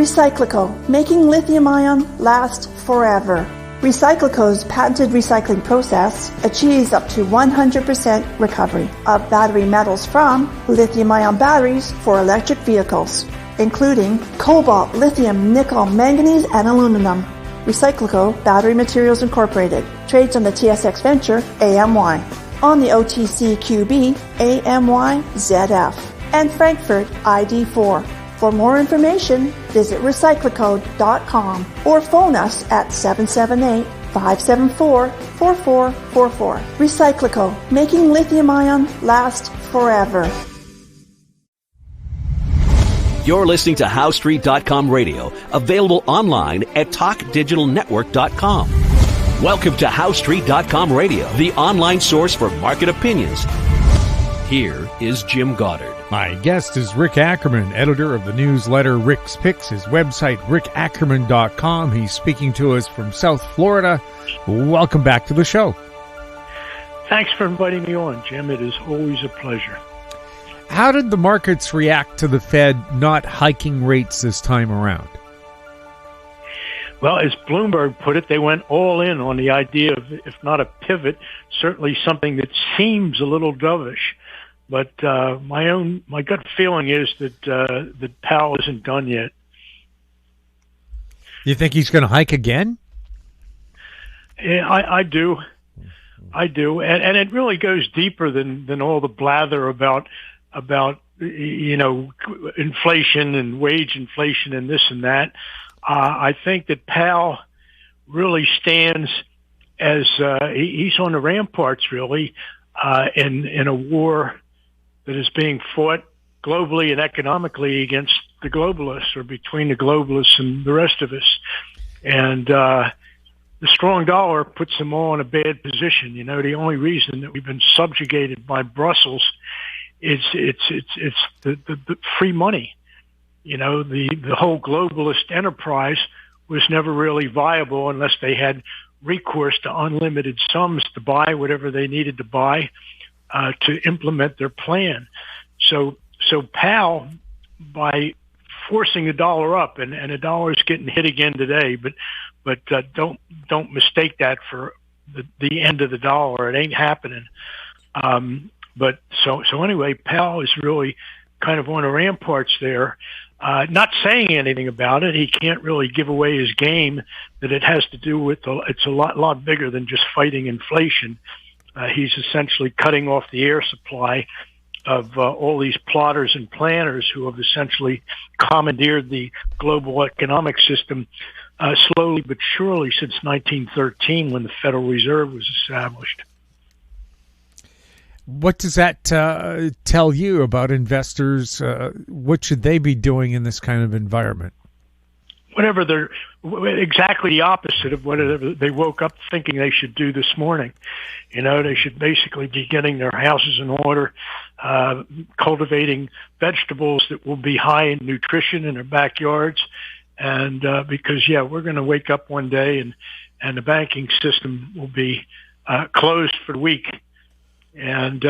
Recyclico, making lithium-ion last forever. Recyclico's patented recycling process achieves up to 100% recovery of battery metals from lithium-ion batteries for electric vehicles, including cobalt, lithium, nickel, manganese, and aluminum. Recyclico Battery Materials Incorporated trades on the TSX Venture AMY, on the OTCQB AMYZF, and Frankfurt ID4. For more information, visit recyclicode.com or phone us at 778-574-4444. Recyclico, making lithium-ion last forever. You're listening to HowStreet.com radio, available online at TalkDigitalNetwork.com. Welcome to HowStreet.com radio, the online source for market opinions. Here is Jim Goddard. My guest is Rick Ackerman, editor of the newsletter Rick's Picks, his website, rickackerman.com. He's speaking to us from South Florida. Welcome back to the show. Thanks for inviting me on, Jim. It is always a pleasure. How did the markets react to the Fed not hiking rates this time around? Well, as Bloomberg put it, they went all in on the idea of, if not a pivot, certainly something that seems a little dovish. But my gut feeling is that Powell isn't done yet. You think he's going to hike again? Yeah, I do. And it really goes deeper than all the blather about inflation and wage inflation and this and that. I think that Powell really stands as he's on the ramparts, really, in a war that is being fought globally and economically against the globalists, or between the globalists and the rest of us. And the strong dollar puts them all in a bad position. You know, the only reason that we've been subjugated by Brussels is it's the free money. You know, the whole globalist enterprise was never really viable unless they had recourse to unlimited sums to buy whatever they needed to buy to implement their plan. So Powell, by forcing the dollar up, and the dollar is getting hit again today, but don't mistake that for the end of the dollar. It ain't happening. But so anyway, Powell is really kind of on the ramparts there, not saying anything about it. He can't really give away his game, that it has to do with it's a lot bigger than just fighting inflation. He's essentially cutting off the air supply of all these plotters and planners who have essentially commandeered the global economic system slowly but surely since 1913, when the Federal Reserve was established. What does that tell you about investors? What should they be doing in this kind of environment? Exactly the opposite of whatever they woke up thinking they should do this morning. You know, they should basically be getting their houses in order, cultivating vegetables that will be high in nutrition in their backyards. And because, we're going to wake up one day and the banking system will be closed for the week. And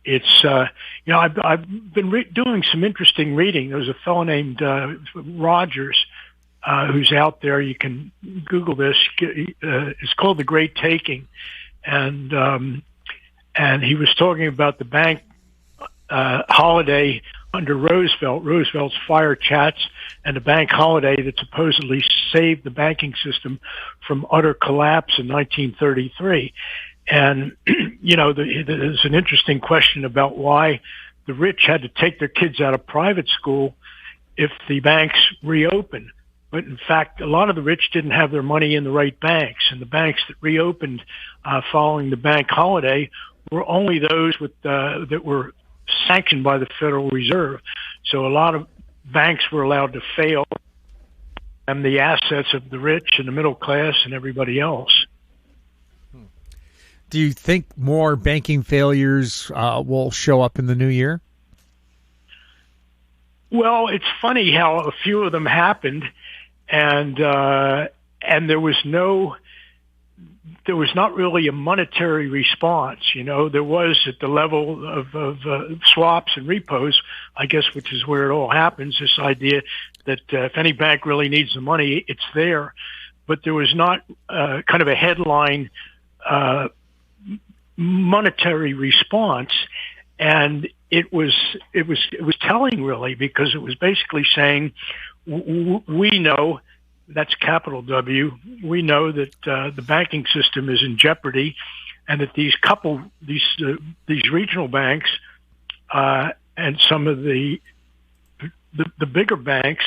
it's I've been doing some interesting reading. There's a fellow named Rogers who's out there. You can Google this. It's called The Great Taking, and he was talking about the bank holiday under Roosevelt's fire chats, and the bank holiday that supposedly saved the banking system from utter collapse in 1933. And, there's an interesting question about why the rich had to take their kids out of private school if the banks reopened. But in fact, a lot of the rich didn't have their money in the right banks, and the banks that reopened following the bank holiday were only those that were sanctioned by the Federal Reserve. So a lot of banks were allowed to fail, and the assets of the rich and the middle class and everybody else. Do you think more banking failures will show up in the new year? Well, it's funny how a few of them happened, and there was no there was not really a monetary response. There was at the level of swaps and repos, I guess, which is where it all happens, this idea that if any bank really needs the money, it's there. But there was not kind of a headline monetary response, and it was telling, really, because it was basically saying, we know, that's capital W, we know that the banking system is in jeopardy, and that these regional banks and some of the bigger banks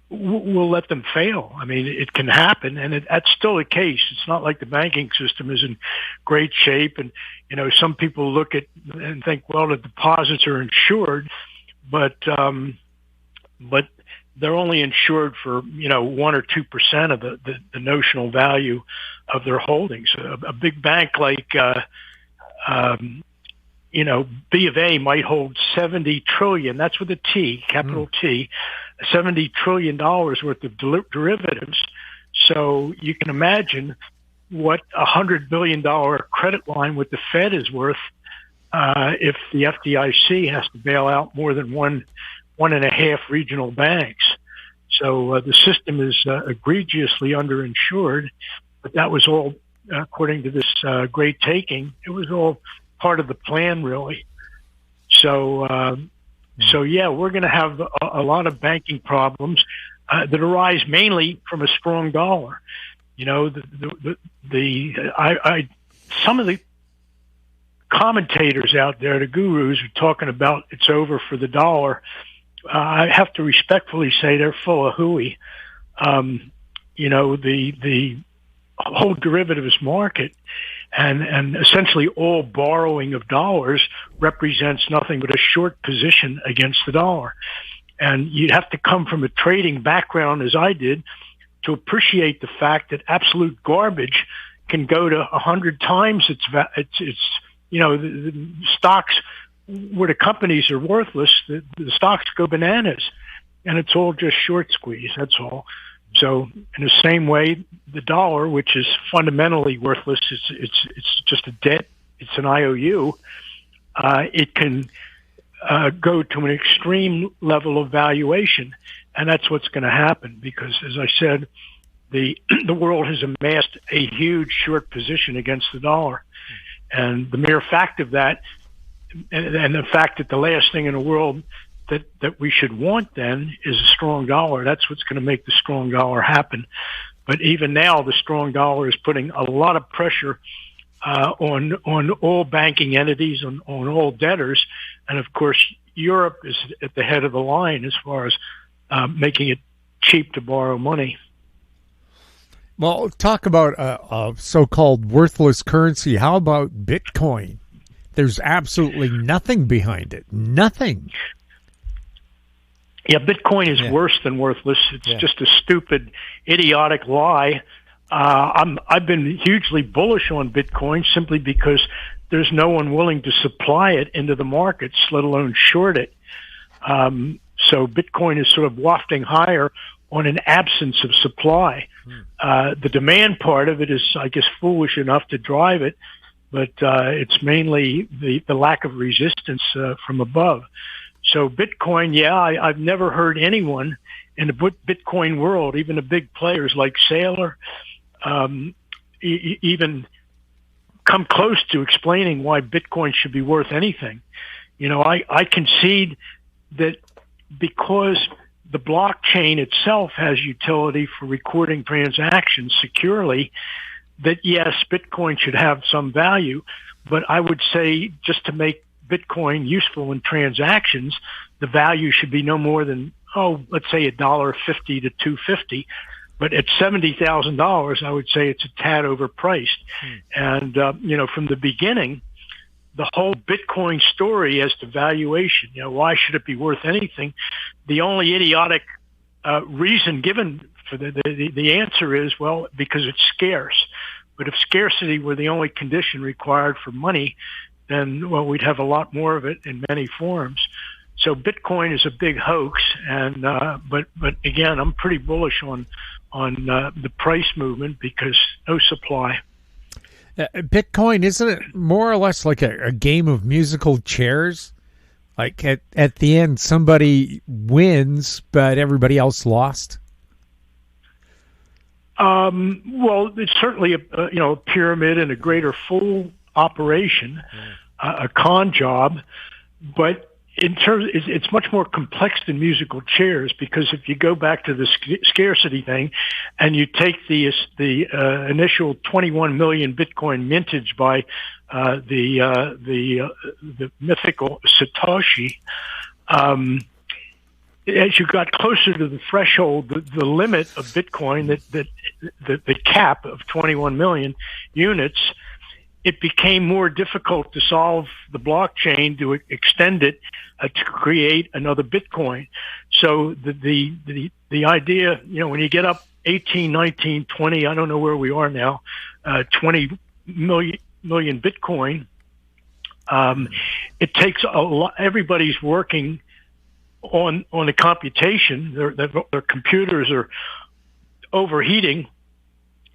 will let them fail. I mean, it can happen, and that's still the case. It's not like the banking system is in great shape, and some people look at and think, well, the deposits are insured, but they're only insured for 1 or 2% of the notional value of their holdings. A big bank like B of A might hold $70 trillion. That's with a T, capital T, $70 trillion worth of derivatives. So you can imagine what $100 billion credit line with the Fed is worth if the FDIC has to bail out more than one and a half regional banks. So the system is egregiously underinsured, but that was all, according to this great taking, it was all part of the plan, really. So yeah, we're going to have a lot of banking problems that arise mainly from a strong dollar. Some of the commentators out there, the gurus, are talking about it's over for the dollar. I have to respectfully say they're full of hooey. The whole derivatives market and essentially all borrowing of dollars represents nothing but a short position against the dollar. And you'd have to come from a trading background, as I did, to appreciate the fact that absolute garbage can go to 100 times its the stocks where the companies are worthless, the stocks go bananas, and it's all just short squeeze. That's all. So in the same way, the dollar, which is fundamentally worthless, it's just a debt. It's an IOU. It can go to an extreme level of valuation, and that's what's going to happen because, as I said, the world has amassed a huge short position against the dollar, and the mere fact of that, and the fact that the last thing in the world that we should want then is a strong dollar. That's what's going to make the strong dollar happen. But even now, the strong dollar is putting a lot of pressure on all banking entities, on all debtors, and of course, Europe is at the head of the line as far as making it cheap to borrow money. Well, talk about a so-called worthless currency. How about Bitcoin? There's absolutely nothing behind it. Nothing. Yeah, Bitcoin is worse than worthless. It's just a stupid, idiotic lie. I've been hugely bullish on Bitcoin simply because there's no one willing to supply it into the markets, let alone short it. So Bitcoin is sort of wafting higher on an absence of supply. The demand part of it is, I guess, foolish enough to drive it, but it's mainly the lack of resistance from above. So Bitcoin, I've never heard anyone in the Bitcoin world, even the big players like Saylor, even come close to explaining why Bitcoin should be worth anything. I concede that because the blockchain itself has utility for recording transactions securely, that yes, Bitcoin should have some value, but I would say just to make Bitcoin useful in transactions, the value should be no more than, let's say $1.50 to $2.50. But at $70,000, I would say it's a tad overpriced. And, from the beginning, the whole Bitcoin story as to valuation, why should it be worth anything? The only idiotic reason given for the answer is, well, because it's scarce. But if scarcity were the only condition required for money, then, well, we'd have a lot more of it in many forms. So Bitcoin is a big hoax, and but again, I'm pretty bullish on the price movement because no supply. Bitcoin, isn't it more or less like a game of musical chairs? Like at the end, somebody wins, but everybody else lost. Well, it's certainly a pyramid and a greater fool operation, a con job, but in terms, it's much more complex than musical chairs, because if you go back to the scarcity thing, and you take the initial 21 million Bitcoin mintage by the mythical Satoshi, as you got closer to the threshold, the limit of Bitcoin, the cap of 21 million units, it became more difficult to solve the blockchain, to extend it, to create another Bitcoin. So the idea, when you get up 18, 19, 20, I don't know where we are now, 20 million Bitcoin, it takes a lot. Everybody's working on the computation. Their computers are overheating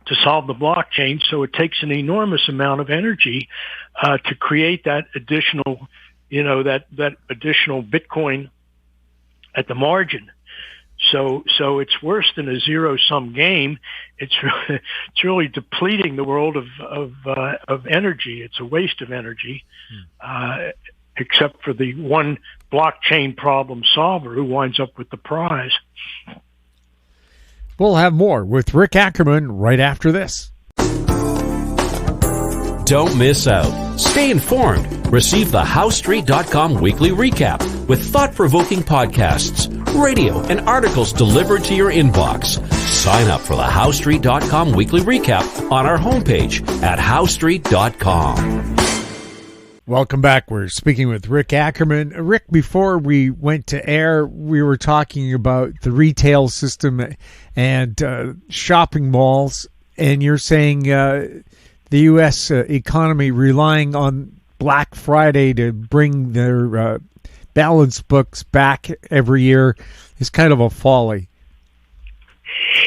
to solve the blockchain, so it takes an enormous amount of energy to create that additional, that additional Bitcoin at the margin. So it's worse than a zero-sum game. It's really depleting the world of energy. It's a waste of energy, except for the one blockchain problem solver who winds up with the prize. We'll have more with Rick Ackerman right after this. Don't miss out. Stay informed. Receive the HowStreet.com weekly recap with thought-provoking podcasts, radio, and articles delivered to your inbox. Sign up for the HowStreet.com weekly recap on our homepage at HowStreet.com. Welcome back. We're speaking with Rick Ackerman. Rick, before we went to air, we were talking about the retail system and shopping malls, and you're saying the U.S. economy relying on Black Friday to bring their balance books back every year is kind of a folly.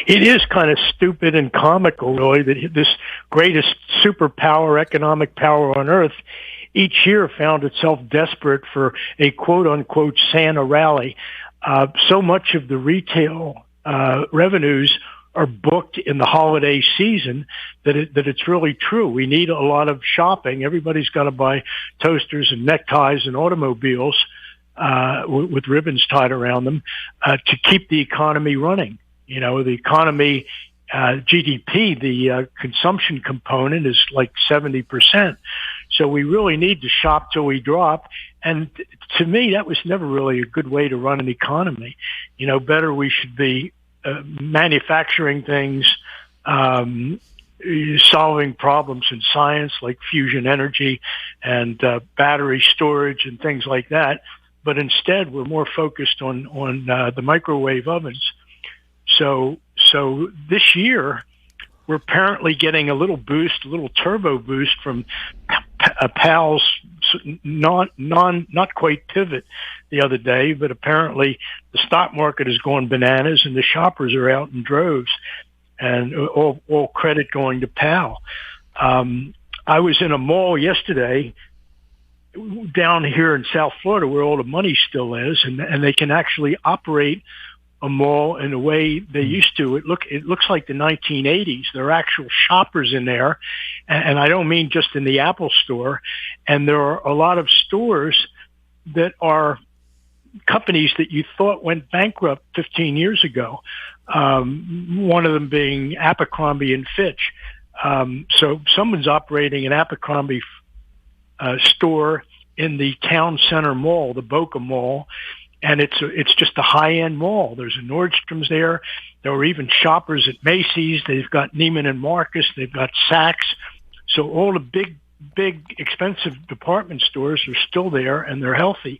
It is kind of stupid and comical, really, that this greatest superpower, economic power on earth, each year found itself desperate for a quote-unquote Santa rally. So much of the retail revenues are booked in the holiday season that it's really true. We need a lot of shopping. Everybody's got to buy toasters and neckties and automobiles with ribbons tied around them to keep the economy running. The economy, GDP, the consumption component is like 70%. So we really need to shop till we drop. And to me, that was never really a good way to run an economy. Better we should be manufacturing things, solving problems in science like fusion energy and battery storage and things like that. But instead, we're more focused on the microwave ovens. So this year, we're apparently getting a little boost, a little turbo boost from Powell's not quite pivot the other day, but apparently the stock market is going bananas and the shoppers are out in droves, and all credit going to Powell. I was in a mall yesterday down here in South Florida where all the money still is, and they can actually operate a mall in a way they used to. It looks like the 1980s. There are actual shoppers in there, and I don't mean just in the Apple store. And there are a lot of stores that are companies that you thought went bankrupt 15 years ago. One of them being Abercrombie and Fitch. So someone's operating an Abercrombie store in the town center mall, the Boca Mall. And it's just a high-end mall. There's a Nordstrom's there. There were even shoppers at Macy's. They've got Neiman and Marcus. They've got Saks. So all the big, expensive department stores are still there, and they're healthy.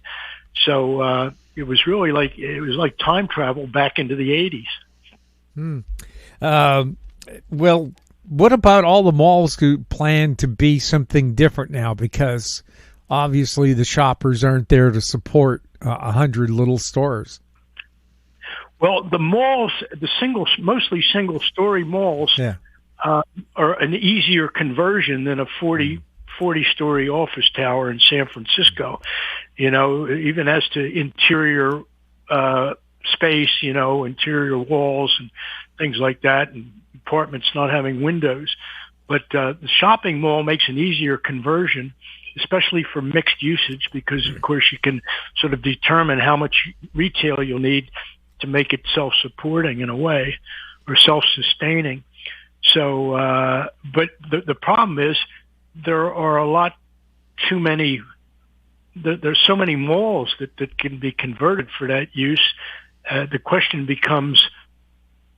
So it was really like time travel back into the 80s. Well, what about all the malls who plan to be something different now? Because obviously the shoppers aren't there to support 100 little stores. Well, the malls, mostly single-story malls, are an easier conversion than a 40-story office tower in San Francisco. Even as to interior space, interior walls and things like that, and apartments not having windows. But the shopping mall makes an easier conversion, especially for mixed usage, because, of course, you can sort of determine how much retail you'll need to make it self-supporting in a way, or self-sustaining. So, but the problem is there are a lot too many. There's so many malls that can be converted for that use. The question becomes,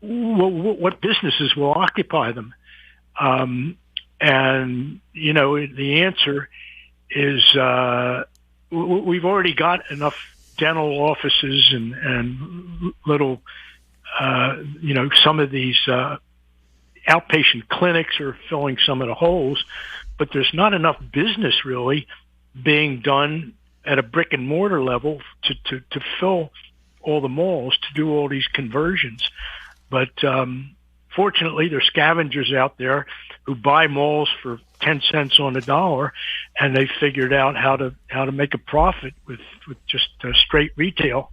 what businesses will occupy them? And the answer is we've already got enough dental offices and little, some of these outpatient clinics are filling some of the holes, but there's not enough business really being done at a brick and mortar level to fill all the malls, to do all these conversions. But fortunately, there's scavengers out there who buy malls for 10 cents on the dollar, and they figured out how to make a profit with just straight retail.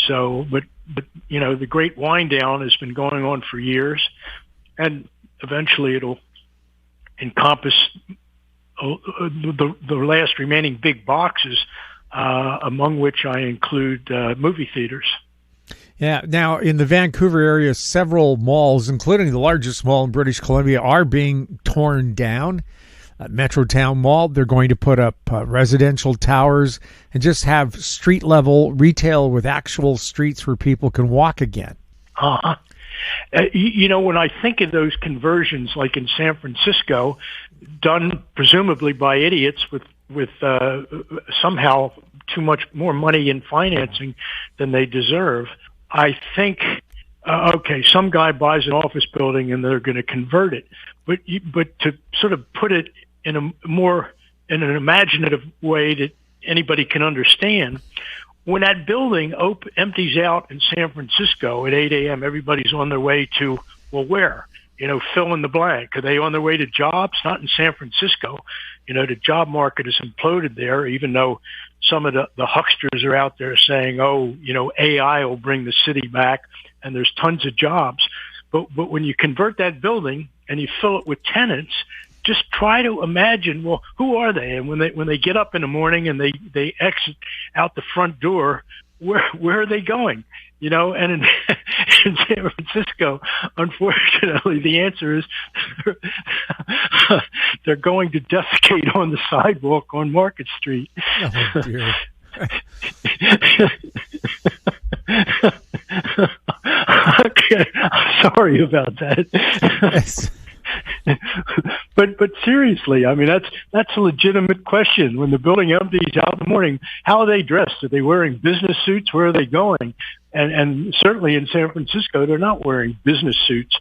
So, but the great wind down has been going on for years, and eventually it'll encompass the last remaining big boxes, among which I include movie theaters. Yeah. Now, in the Vancouver area, several malls, including the largest mall in British Columbia, are being torn down. Metrotown Mall, they're going to put up residential towers and just have street-level retail with actual streets where people can walk again. Uh-huh. When I think of those conversions, like in San Francisco, done presumably by idiots with somehow too much more money in financing than they deserve, I think, some guy buys an office building and they're going to convert it. But to sort of put it in an imaginative way that anybody can understand, when that building empties out in San Francisco at 8 a.m., everybody's on their way to, well, where? Fill in the blank. Are they on their way to jobs? Not in San Francisco. The job market is imploded there, even though some of the hucksters are out there saying, AI will bring the city back, and there's tons of jobs. But when you convert that building and you fill it with tenants, just try to imagine, well, who are they? And when they get up in the morning and they exit out the front door, where are they going? And in San Francisco, unfortunately, the answer is they're going to defecate on the sidewalk on Market Street. Oh, dear. Okay. Sorry about that. Yes. But seriously, I mean, that's a legitimate question. When the building empties out in the morning, how are they dressed? Are they wearing business suits? Where are they going? And certainly in San Francisco, they're not wearing business suits.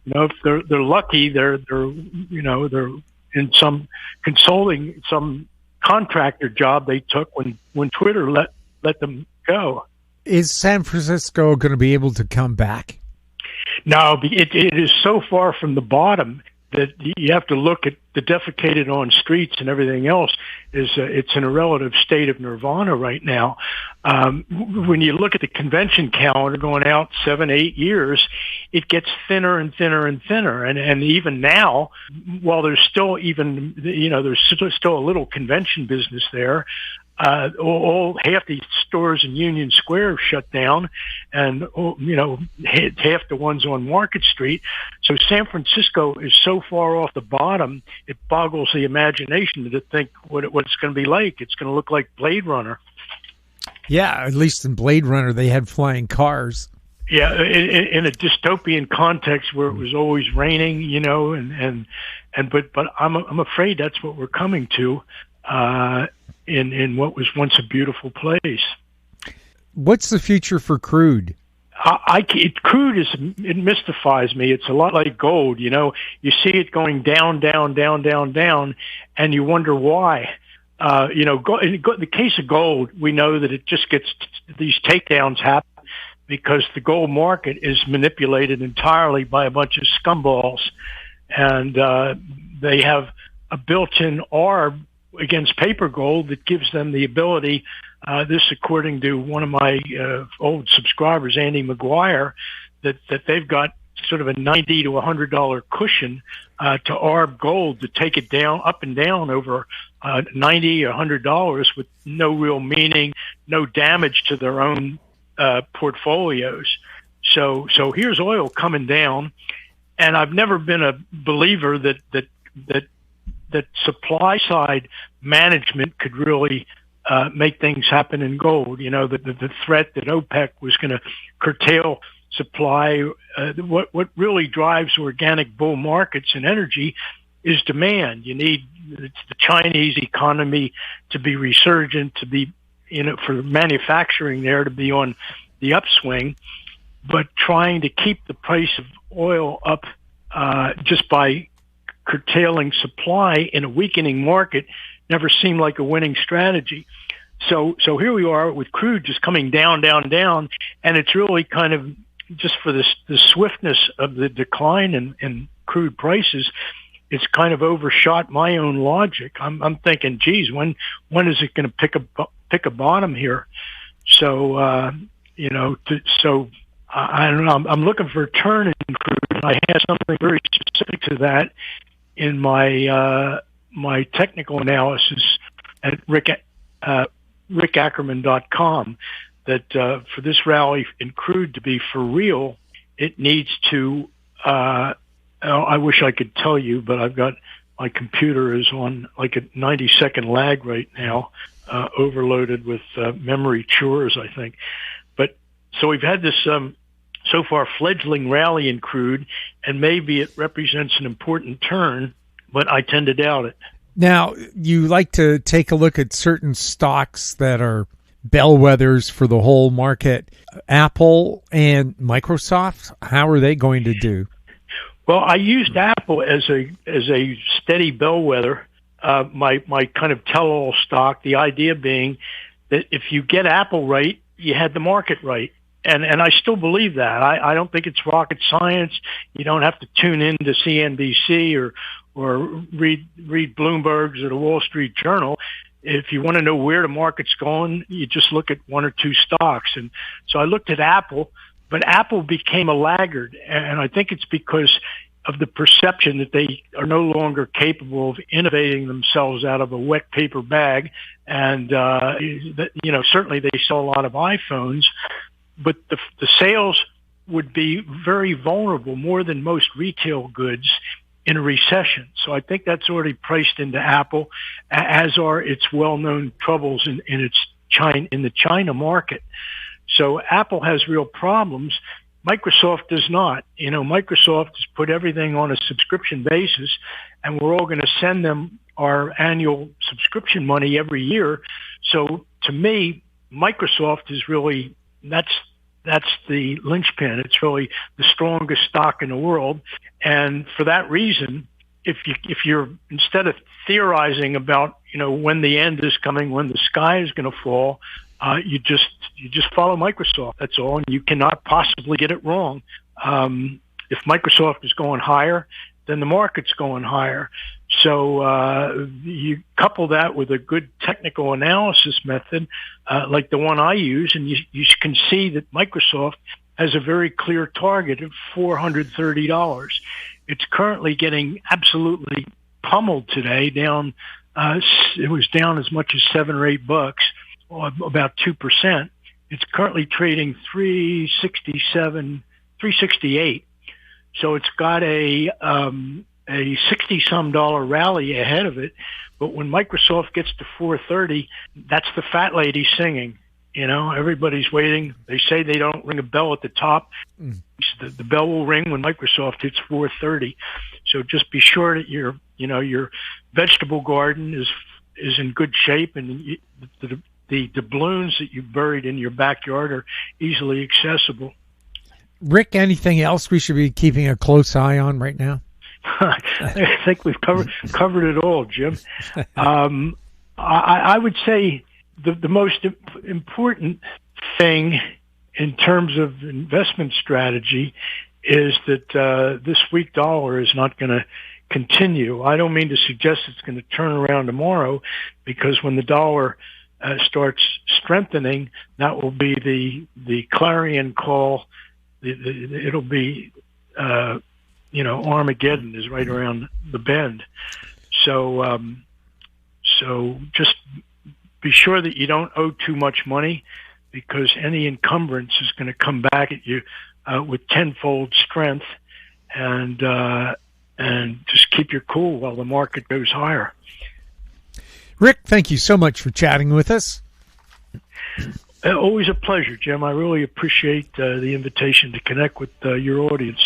If they're lucky, they're in some consulting, some contractor job they took when Twitter let them go. Is San Francisco going to be able to come back? No, it is so far from the bottom that you have to look at the defecated on streets and everything else. It's in a relative state of nirvana right now. When you look at the convention calendar going out 7-8 years, it gets thinner and thinner and thinner. And even now, while there's still there's still a little convention business there, half these stores in Union Square have shut down, and half the ones on Market Street. So San Francisco is so far off the bottom, it boggles the imagination to think what it's going to be like. It's going to look like Blade Runner. Yeah, at least in Blade Runner they had flying cars. Yeah, in a dystopian context where it was always raining, but I'm afraid that's what we're coming to. In what was once a beautiful place. What's the future for crude? Crude it mystifies me. It's a lot like gold. You see it going down, down, down, down, down, and you wonder why. In the case of gold, we know that it just gets these takedowns happen because the gold market is manipulated entirely by a bunch of scumballs, and they have a built-in arb against paper gold that gives them the ability, this according to one of my old subscribers, Andy McGuire, that they've got sort of a $90 to $100 cushion to arb gold to take it down, up and down over $90 or $100 with no real meaning, no damage to their own portfolios. So here's oil coming down, and I've never been a believer that supply side management could really make things happen in gold. You know, the threat that OPEC was going to curtail supply. What really drives organic bull markets and energy is demand. You need the Chinese economy to be resurgent, to be, for manufacturing there to be on the upswing, but trying to keep the price of oil up just by curtailing supply in a weakening market never seemed like a winning strategy. So here we are with crude just coming down, and it's really kind of just for the swiftness of the decline in crude prices, it's kind of overshot my own logic. I'm thinking, geez, when is it going to pick a bottom here? So I don't know. I'm looking for a turn in crude, and I have something very specific to that in my my technical analysis at rickackerman.com. That for this rally in crude to be for real, it needs to. I wish I could tell you, but I've got my computer is on like a 90-second lag right now, overloaded with memory chores, I think. But so we've had this so far fledgling rally in crude, and maybe it represents an important turn, but I tend to doubt it. Now, you like to take a look at certain stocks that are bellwethers for the whole market. Apple and Microsoft, how are they going to do? Well, I used Apple as a steady bellwether, my kind of tell-all stock, the idea being that if you get Apple right, you had the market right. And I still believe that. I don't think it's rocket science. You don't have to tune in to CNBC or read Bloomberg's or the Wall Street Journal. If you want to know where the market's going, you just look at one or two stocks. And so I looked at Apple, but Apple became a laggard. And I think it's because of the perception that they are no longer capable of innovating themselves out of a wet paper bag. And, certainly they sell a lot of iPhones, but the sales would be very vulnerable, more than most retail goods, in a recession. So I think that's already priced into Apple, as are its well-known troubles in the China market. So Apple has real problems. Microsoft does not. Microsoft has put everything on a subscription basis, and we're all going to send them our annual subscription money every year. So to me, Microsoft is really, that's the linchpin. It's really the strongest stock in the world. And for that reason, if you're instead of theorizing about, when the end is coming, when the sky is going to fall, you just follow Microsoft. That's all. And you cannot possibly get it wrong. If Microsoft is going higher, then the market's going higher. So you couple that with a good technical analysis method, like the one I use, and you can see that Microsoft has a very clear target of $430. It's currently getting absolutely pummeled today. Down, it was down as much as $7 or $8, or about 2%. It's currently trading $368. So it's got a $60-some rally ahead of it. But when Microsoft gets to 430, that's the fat lady singing. Everybody's waiting. They say they don't ring a bell at the top. The bell will ring when Microsoft hits 430. So just be sure that your vegetable garden is in good shape, and the doubloons that you buried in your backyard are easily accessible. Rick, anything else we should be keeping a close eye on right now? I think we've covered it all, Jim. I would say the most important thing in terms of investment strategy is that this weak dollar is not going to continue. I don't mean to suggest it's going to turn around tomorrow, because when the dollar starts strengthening, that will be the clarion call. It'll be, Armageddon is right around the bend. So just be sure that you don't owe too much money, because any encumbrance is going to come back at you with tenfold strength, and just keep your cool while the market goes higher. Rick, thank you so much for chatting with us. Always a pleasure, Jim. I really appreciate the invitation to connect with your audience.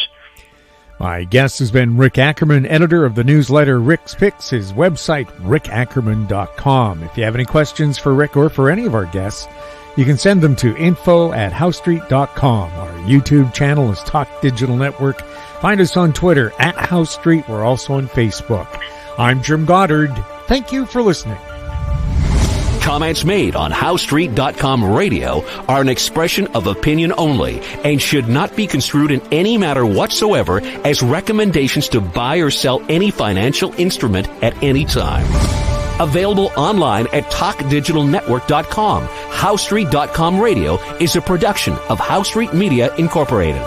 My guest has been Rick Ackerman, editor of the newsletter Rick's Picks, his website, rickackerman.com. If you have any questions for Rick or for any of our guests, you can send them to info@housestreet.com. Our YouTube channel is Talk Digital Network. Find us on Twitter @HouseStreet. We're also on Facebook. I'm Jim Goddard. Thank you for listening. Comments made on HouseStreet.com radio are an expression of opinion only and should not be construed in any matter whatsoever as recommendations to buy or sell any financial instrument at any time. Available online at TalkDigitalNetwork.com. HouseStreet.com radio is a production of House Street Media Incorporated.